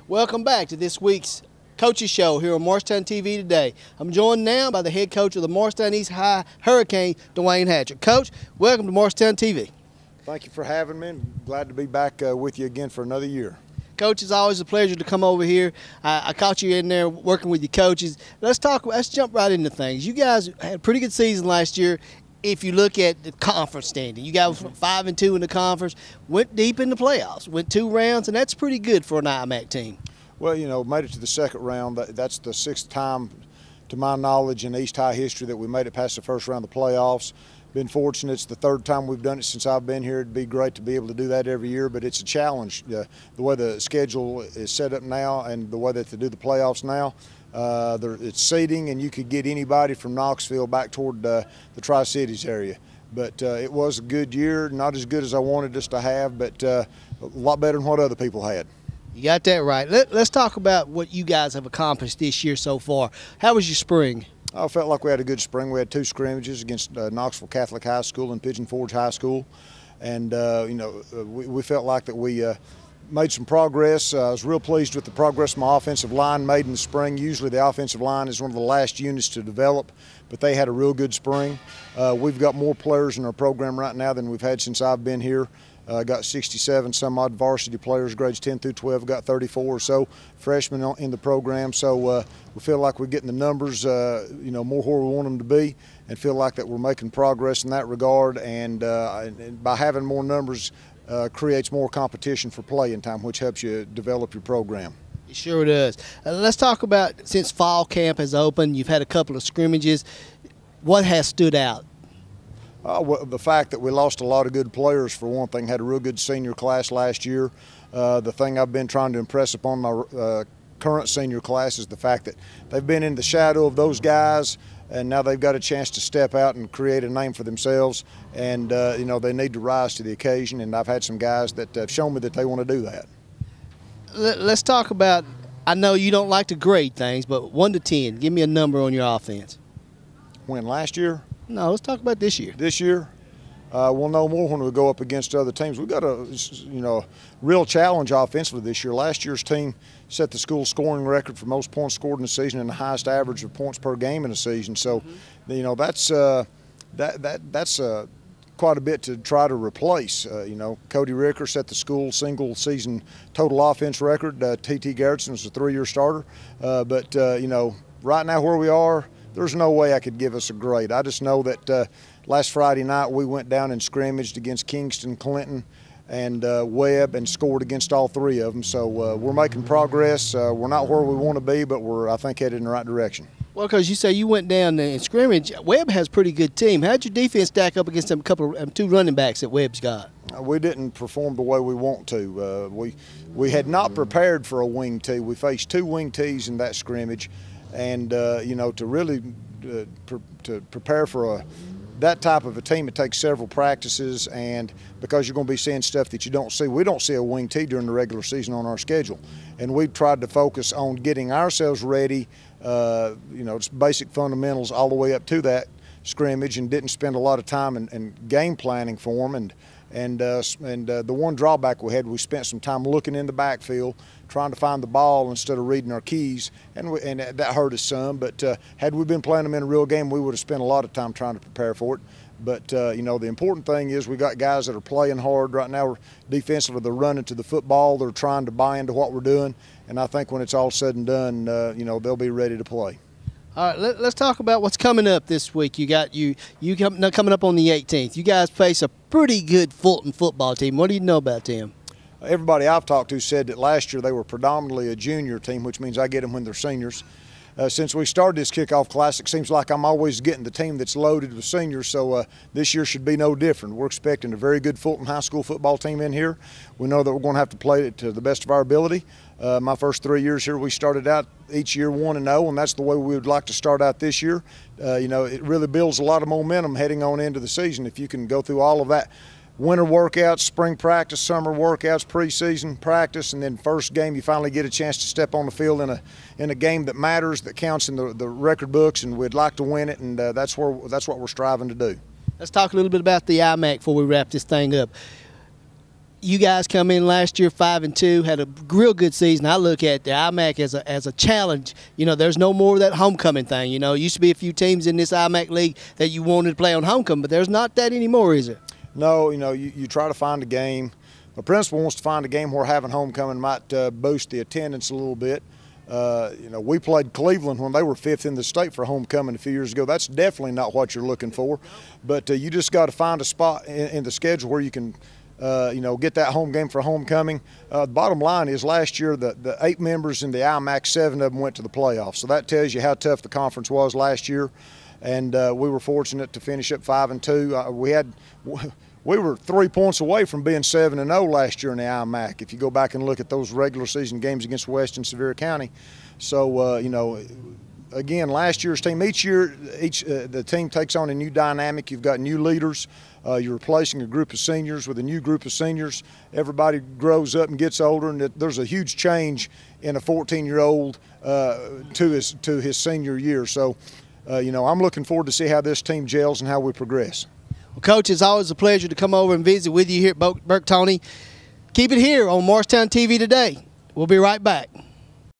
Welcome back to this week's Coaches Show here on Morristown TV today. I'm joined now by the head coach of the Morristown East High Hurricane, Dwayne Hatcher. Coach, welcome to Morristown TV. Thank you for having me. Glad to be back with you again for another year. Coach, it's always a pleasure to come over here. I caught you in there working with your coaches. Let's jump right into things. You guys had a pretty good season last year. If you look at the conference standing, you guys went 5-2 in the conference, went deep in the playoffs, went 2 rounds, and that's pretty good for an IMAC team. Well, you know, made it to the second round. That's the 6th time, to my knowledge, in East High history that we made it past the first round of the playoffs. Been fortunate. It's the 3rd time we've done it since I've been here. It'd be great to be able to do that every year, but it's a challenge. The way the schedule is set up now and the way that they do the playoffs now, it's seeding, and you could get anybody from Knoxville back toward the Tri-Cities area. But it was a good year, not as good as I wanted us to have, but a lot better than what other people had. You got that right. Let's talk about what you guys have accomplished this year so far. How was your spring? I felt like we had a good spring. We had 2 scrimmages against Knoxville Catholic High School and Pigeon Forge High School, and we felt like that we made some progress. I was real pleased with the progress my offensive line made in the spring. Usually the offensive line is one of the last units to develop, but they had a real good spring. We've got more players in our program right now than we've had since I've been here. Got 67 some odd varsity players, grades 10 through 12. Got 34 or so freshmen in the program. So we feel like we're getting the numbers, more where we want them to be, and feel like that we're making progress in that regard. And by having more numbers, creates more competition for playing time, which helps you develop your program. It sure does. Let's talk about, since fall camp has opened, you've had a couple of scrimmages. What has stood out? Well, the fact that we lost a lot of good players, for one thing. Had a real good senior class last year. The thing I've been trying to impress upon my current senior class is the fact that they've been in the shadow of those guys, and now they've got a chance to step out and create a name for themselves. And they need to rise to the occasion. And I've had some guys that have shown me that they want to do that. Let's talk about, I know you don't like to grade things, but 1 to 10, give me a number on your offense. When, last year? No, let's talk about this year. This year, we'll know more when we go up against other teams. We've got a real challenge offensively this year. Last year's team set the school scoring record for most points scored in the season and the highest average of points per game in the season. So, that's quite a bit to try to replace. Cody Ricker set the school single season total offense record. T.T. Garrettson was a 3-year starter. But right now where we are, there's no way I could give us a grade. I just know that last Friday night we went down and scrimmaged against Kingston, Clinton, and Webb, and scored against all 3 of them. So we're making progress. We're not where we want to be, but we're, I think, headed in the right direction. Well, because you say you went down and scrimmage, Webb has a pretty good team. How'd your defense stack up against them 2 running backs that Webb's got? We didn't perform the way we want to. We had not prepared for a wing tee. We faced 2 wing tees in that scrimmage. And to really to prepare for that type of a team, it takes several practices, and because you're going to be seeing stuff that you don't see. We don't see a wing tee during the regular season on our schedule, and we've tried to focus on getting ourselves ready. Just basic fundamentals all the way up to that scrimmage, and didn't spend a lot of time in game planning for them. And the one drawback we had, we spent some time looking in the backfield, trying to find the ball instead of reading our keys, and that hurt us some. But had we been playing them in a real game, we would have spent a lot of time trying to prepare for it. But the important thing is we got guys that are playing hard right now. Defensively, they're running to the football. They're trying to buy into what we're doing, and I think when it's all said and done, they'll be ready to play. All right, let's talk about what's coming up this week. You coming up on the 18th. You guys face a pretty good Fulton football team. What do you know about them? Everybody I've talked to said that last year they were predominantly a junior team, which means I get them when they're seniors. Since we started this kickoff classic, seems like I'm always getting the team that's loaded with seniors, so this year should be no different. We're expecting a very good Fulton High School football team in here. We know that we're going to have to play it to the best of our ability. My first 3 years here, we started out each year 1-0, and that's the way we would like to start out this year. It really builds a lot of momentum heading on into the season if you can go through all of that. Winter workouts, spring practice, summer workouts, preseason practice, and then first game you finally get a chance to step on the field in a game that matters, that counts in the record books, and we'd like to win it, and that's what we're striving to do. Let's talk a little bit about the IMAC before we wrap this thing up. you guys come in last year 5-2, had a real good season. I look at the IMAC as a challenge. You know, there's no more of that homecoming thing. You know, it used to be a few teams in this IMAC league that you wanted to play on homecoming, but there's not that anymore, is there? No, you know, you try to find a game. The principal wants to find a game where having homecoming might boost the attendance a little bit. You know, we played Cleveland when they were 5th in the state for homecoming a few years ago. That's definitely not what you're looking for. But you just got to find a spot in the schedule where you can, you know, get that home game for homecoming. The bottom line is last year the 8 members in the IMAC, 7 of them went to the playoffs. So that tells you how tough the conference was last year. And we were fortunate to finish up 5-2. We were 3 points away from being 7-0 last year in the IMAC, if you go back and look at those regular season games against West and Sevier County. So, you know, again, last year's team, each year, the team takes on a new dynamic. You've got new leaders. You're replacing a group of seniors with a new group of seniors. Everybody grows up and gets older, and there's a huge change in a 14-year-old to his senior year. So, you know, I'm looking forward to see how this team gels and how we progress. Well, Coach, it's always a pleasure to come over and visit with you here at Burke Tony. Keep it here on Morristown TV Today. We'll be right back.